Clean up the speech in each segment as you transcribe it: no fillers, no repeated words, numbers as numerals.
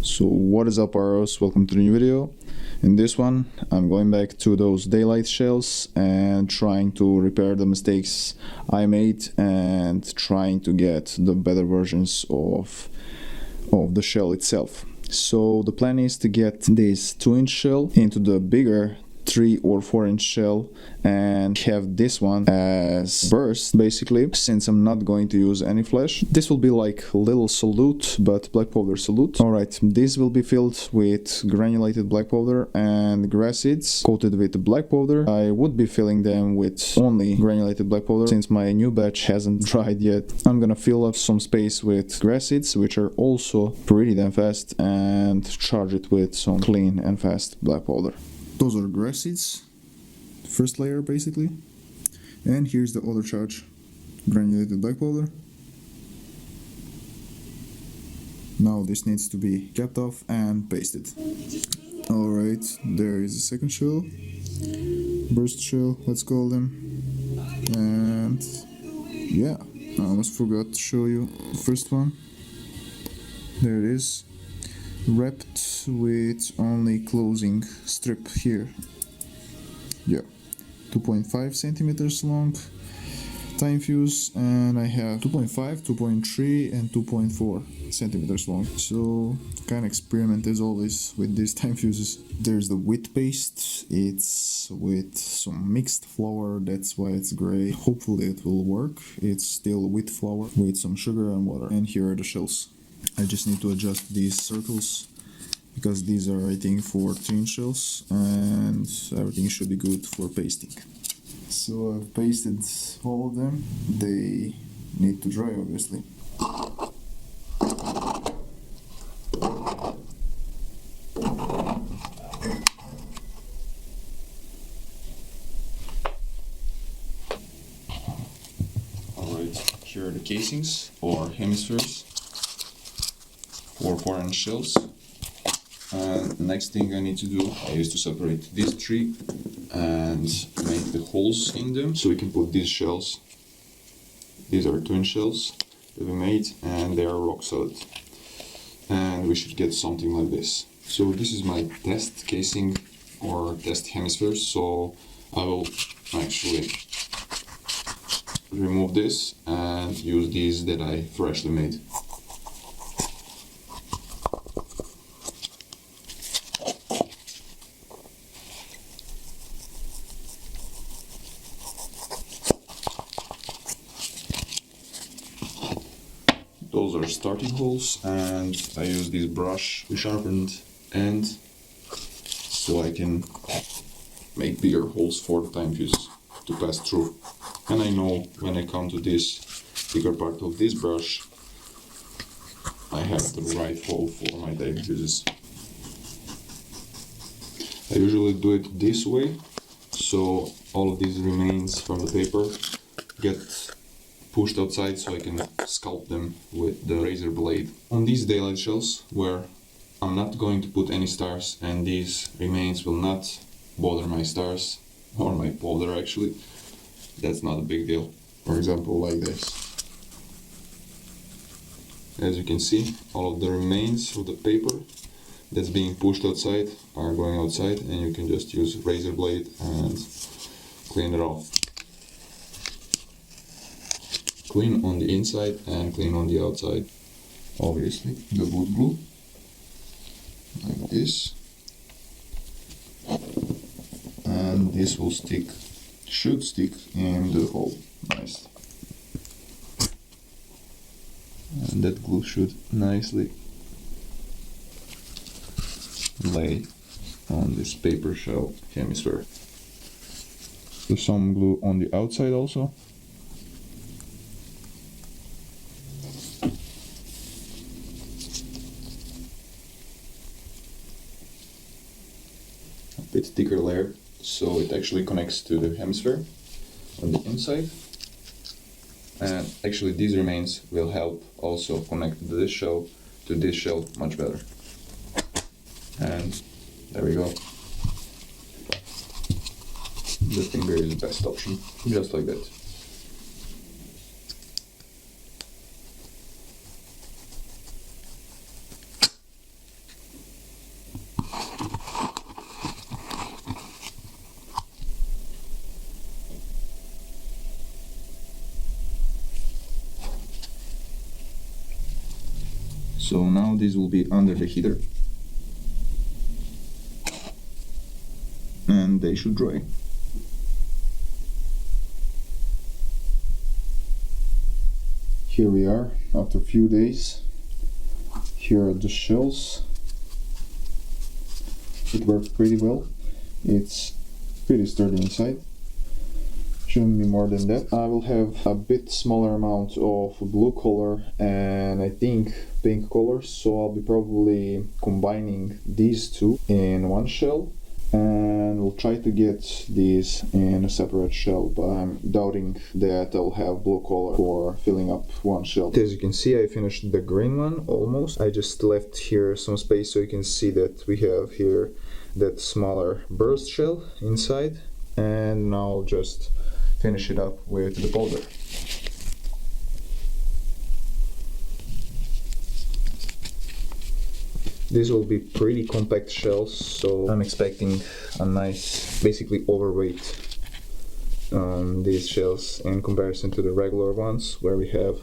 So what is up, pyros? Welcome to the new video. In this one I'm going back to those daylight shells and trying to repair the mistakes I made and trying to get the better versions of the shell itself. So the plan is to get this 2-inch shell into the bigger 3 or 4-inch shell and have this one as burst, basically, since I'm not going to use any flash. This will be like a little solute, but black powder solute. Alright, this will be filled with granulated black powder and grass seeds coated with black powder. I would be filling them with only granulated black powder since my new batch hasn't dried yet. I'm gonna fill up some space with grass seeds, which are also pretty damn fast, and charge it with some clean and fast black powder. Those are grass seeds, first layer basically, and here's the other charge, granulated black powder. Now this needs to be capped off and pasted. Alright, there is a second shell, burst shell, let's call them, and yeah, I almost forgot to show you the first one. There it is, wrapped with only closing strip here. Yeah, 2.5 centimeters long time fuse, and I have 2.5, 2.3 and 2.4 centimeters long. So kind of experiment as always with these time fuses. There's the wheat paste, it's with some mixed flour, that's why it's gray. Hopefully it will work. It's still wheat flour with some sugar and water. And here are the shells. I just need to adjust these circles because these are, I think, for 3-inch shells, and everything should be good for pasting. So I've pasted all of them. They need to dry, obviously. Alright, here are the casings or hemispheres for 4-inch shells. And next thing I need to do is to separate these three and make the holes in them so we can put these shells. These are 2-inch shells that we made, and they are rock solid. And we should get something like this. So this is my test casing or test hemisphere. So I will actually remove this and use these that I freshly made. Those are starting holes, and I use this brush with sharpened end so I can make bigger holes for the time fuse to pass through. And I know when I come to this bigger part of this brush, I have the right hole for my time fuses. I usually do it this way, so all of these remains from the paper get pushed outside so I can sculpt them with the razor blade. On these daylight shells, where I'm not going to put any stars and these remains will not bother my stars, or my powder actually, that's not a big deal. For example, like this. As you can see, all of the remains of the paper that's being pushed outside are going outside, and you can just use razor blade and clean it off. Clean on the inside and clean on the outside. Obviously, the wood glue, like this, and this will stick, should stick in the hole. Nice. And that glue should nicely lay on this paper shell hemisphere. There's some glue on the outside also. Bit thicker layer, so it actually connects to the hemisphere on the inside, and actually these remains will help also connect this shell to this shell much better. And there we go. The finger is the best option, just like that. So now this will be under the heater and they should dry. Here we are after a few days. Here are the shells. It worked pretty well. It's pretty sturdy inside. Shouldn't be more than that. I will have a bit smaller amount of blue color and I think pink color, so I'll be probably combining these two in one shell, and we'll try to get these in a separate shell, but I'm doubting that I'll have blue color for filling up one shell. As you can see, I finished the green one almost. I just left here some space so you can see that we have here that smaller burst shell inside, and now I'll just finish it up with the powder. These will be pretty compact shells, so I'm expecting a nice, basically overweight these shells in comparison to the regular ones where we have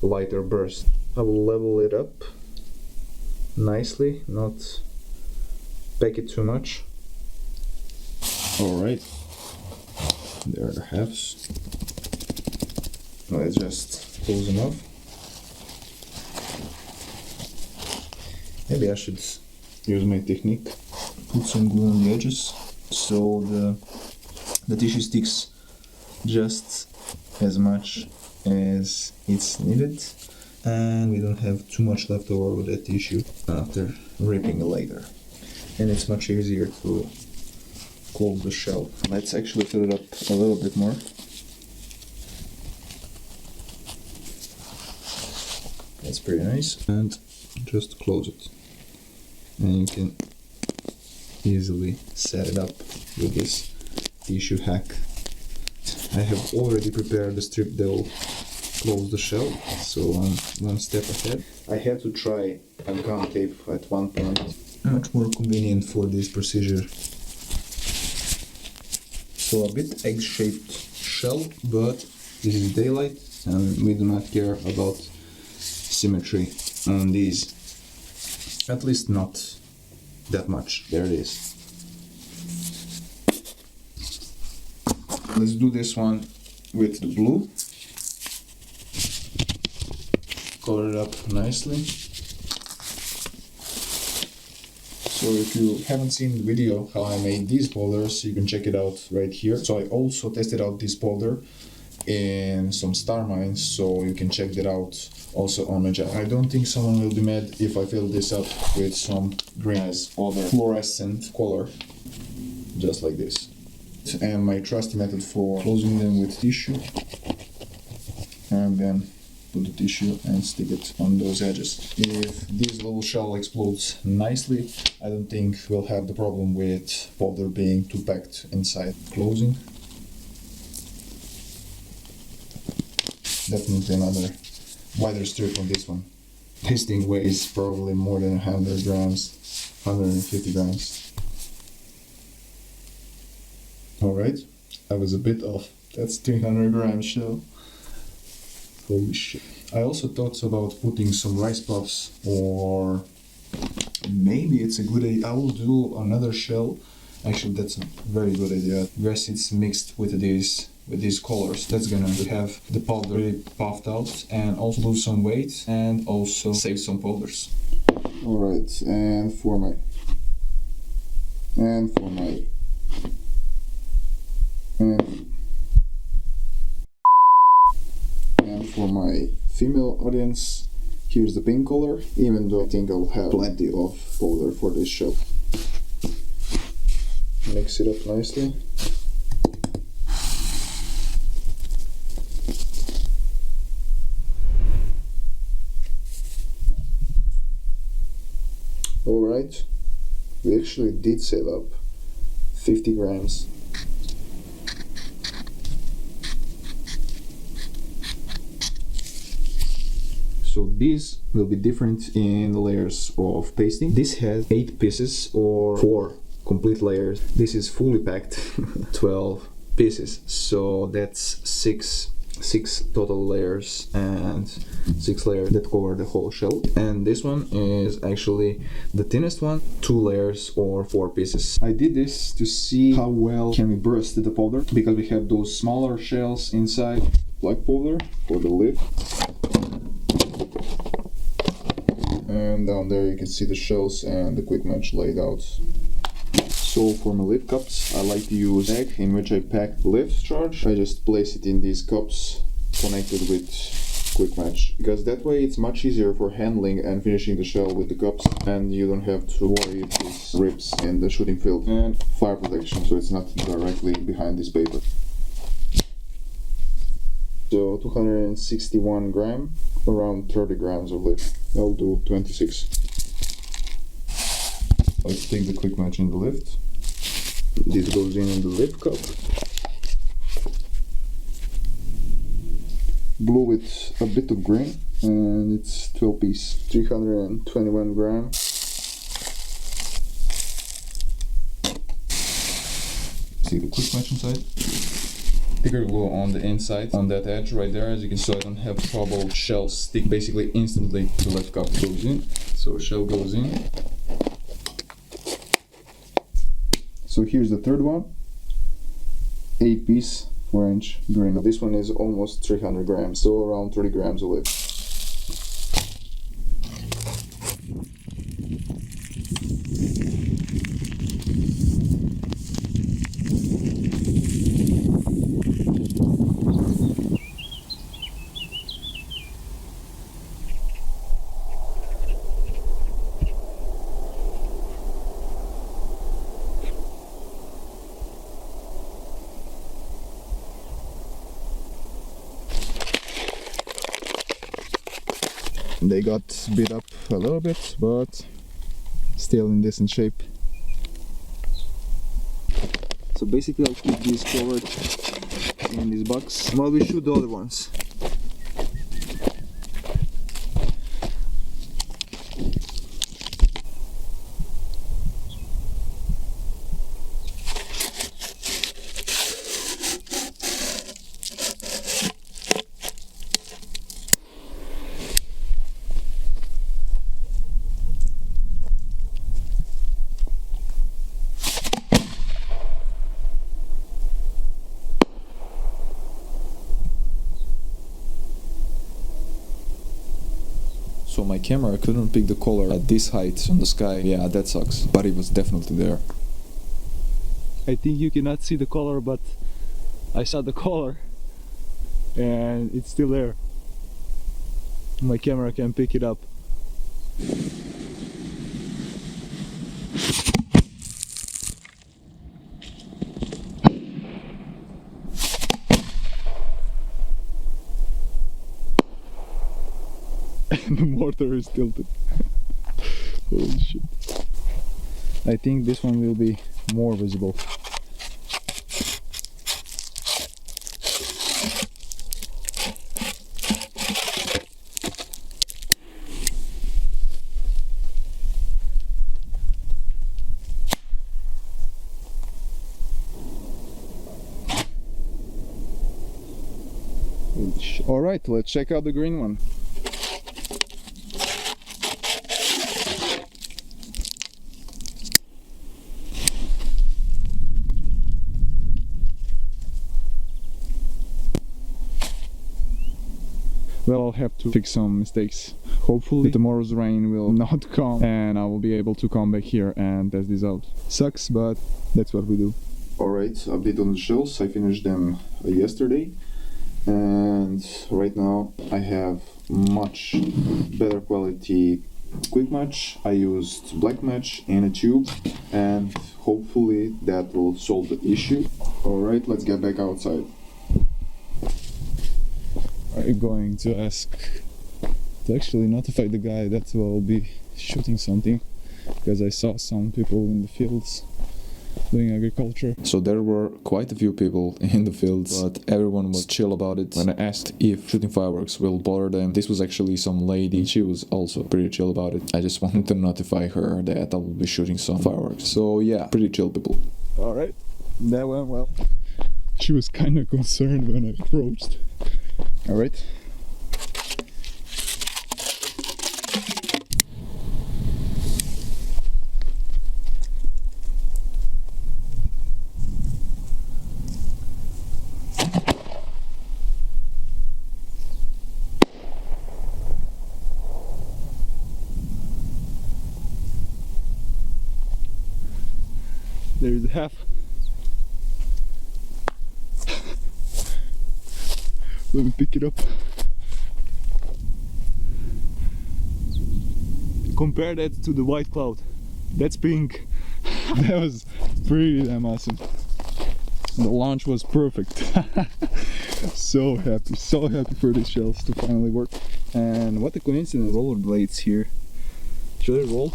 lighter burst. I will level it up nicely, not pack it too much. Alright, there are the halves. Let's just close them off. Maybe I should use my technique, put some glue on the edges so the tissue sticks just as much as it's needed and we don't have too much left over with that tissue after ripping it later. And it's much easier to close the shell. Let's actually fill it up a little bit more. That's pretty nice. And just close it. And you can easily set it up with this tissue hack. I have already prepared the strip that will close the shell, so I'm one step ahead. I had to try a gum tape at one point. Much more convenient for this procedure. So a bit egg-shaped shell, but this is daylight and we do not care about symmetry on these. At least not that much. There it is. Let's do this one with the blue. Color it up nicely. So if you haven't seen the video how I made these powders, you can check it out right here. So I also tested out this powder in some star mines, so you can check that out also on my channel. I don't think someone will be mad if I fill this up with some green as other fluorescent color, just like this. And my trusty method for closing them with tissue, and then put the tissue and stick it on those edges. If this little shell explodes nicely, I don't think we'll have the problem with powder being too packed inside. Closing. Definitely another wider strip on this one. This thing weighs probably more than 100 grams, 150 grams. Alright, I was a bit off. That's 300 grams shell. Holy shit. I also thought about putting some rice puffs, or maybe it's a good idea. I will do another shell. Actually, that's a very good idea. Yes, it's mixed with these colors. That's gonna have the powder really puffed out and also lose some weight and also save some powders. Alright, and for my female audience, here's the pink color, even though I think I'll have plenty of powder for this shell. Mix it up nicely. Alright, we actually did save up 50 grams. So these will be different in the layers of pasting. This has 8 pieces or 4 complete layers. This is fully packed 12 pieces, so that's 6 6 total layers and 6 layers that cover the whole shell, and this one is actually the thinnest one, 2 layers or 4 pieces. I did this to see how well can we burst the powder, because we have those smaller shells inside, black powder for the lid, and down there you can see the shells and the quick match laid out. So for my lid cups, I like to use bag in which I pack lift charge. I just place it in these cups connected with quick match, because that way it's much easier for handling and finishing the shell with the cups, and you don't have to worry if this rips in the shooting field. And fire protection, so it's not directly behind this paper. So 261 gram, around 30 grams of lid. I'll do 26. Let's take the quick match in the lift. This goes in the lift cup. Blue with a bit of green, and it's 12 piece, 321 gram. See the quick match inside. Thicker glue on the inside, on that edge right there, as you can see, so I don't have trouble. Shells stick basically instantly. The left cup goes in, so shell goes in. So here's the third one, 8 piece, 4-inch green. This one is almost 300 grams, so around 30 grams of lid. They got beat up a little bit, but still in decent shape. So basically I'll keep these covered in this box while we shoot the other ones. So my camera couldn't pick the color at this height on the sky. Yeah, that sucks, but it was definitely there. I think you cannot see the color, but I saw the color and it's still there. My camera can pick it up. The mortar is tilted. Holy shit. I think this one will be more visible. Alright, let's check out the green one. Well, I'll have to fix some mistakes. Hopefully tomorrow's rain will not come and I will be able to come back here and test this out. Sucks, but that's what we do. Alright, update on the shells. I finished them yesterday, and right now I have much better quality quick match. I used black match in a tube, and hopefully that will solve the issue. Alright, let's get back outside. I'm going to ask to actually notify the guy that will be shooting something, because I saw some people in the fields doing agriculture. So there were quite a few people in the fields, but everyone was chill about it. When I asked if shooting fireworks will bother them, this was actually some lady. She was also pretty chill about it. I just wanted to notify her that I will be shooting some fireworks. So yeah, pretty chill people. Alright, that went well. She was kind of concerned when I approached. All right. There's the half. Let me pick it up. Compare that to the white cloud. That's pink. That was pretty damn awesome. The launch was perfect. So happy for these shells to finally work. And what a coincidence, rollerblades here. Should I roll?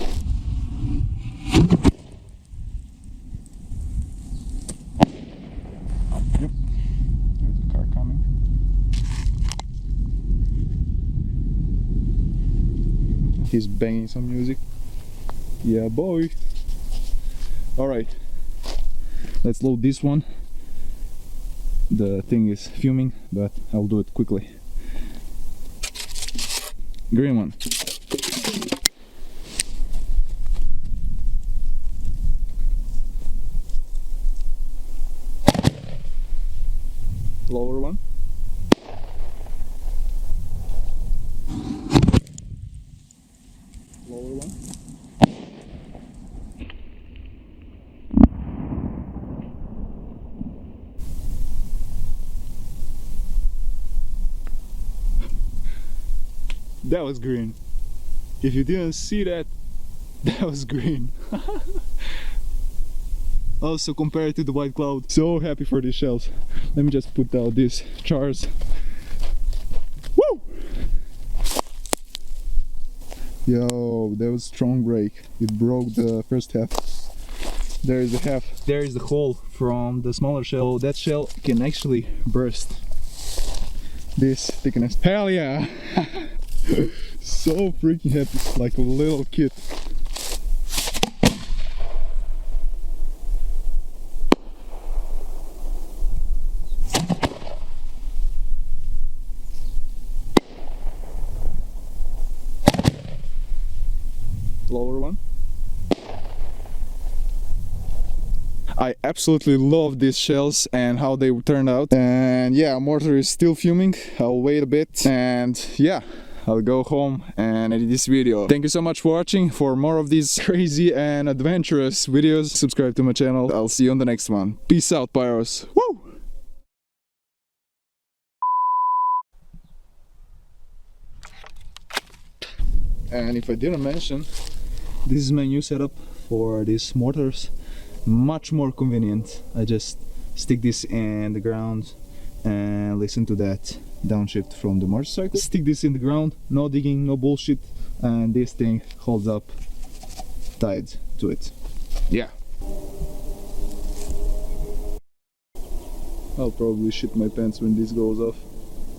Yep, there's a car coming. He's banging some music. Yeah, boy. Alright, let's load this one. The thing is fuming, but I'll do it quickly. Green one. Lower one. Lower one. That was green. If you didn't see that, that was green. Also compared to the white cloud. So happy for these shells. Let me just put out these chars. Woo! Yo, that was strong break. It broke the first half. There is the half. There is the hole from the smaller shell. That shell can actually burst this thickness. Hell yeah! So freaking happy, like a little kid. Lower one. I absolutely love these shells and how they turned out. And yeah, mortar is still fuming. I'll wait a bit and yeah, I'll go home and edit this video. Thank you so much for watching. For more of these crazy and adventurous videos, subscribe to my channel. I'll see you on the next one. Peace out, pyros. Woo! And if I didn't mention, this is my new setup for these mortars. Much more convenient. I just stick this in the ground and listen to that downshift from the motorcycle. Stick this in the ground, no digging, no bullshit, and this thing holds up tied to it. Yeah. I'll probably shit my pants when this goes off.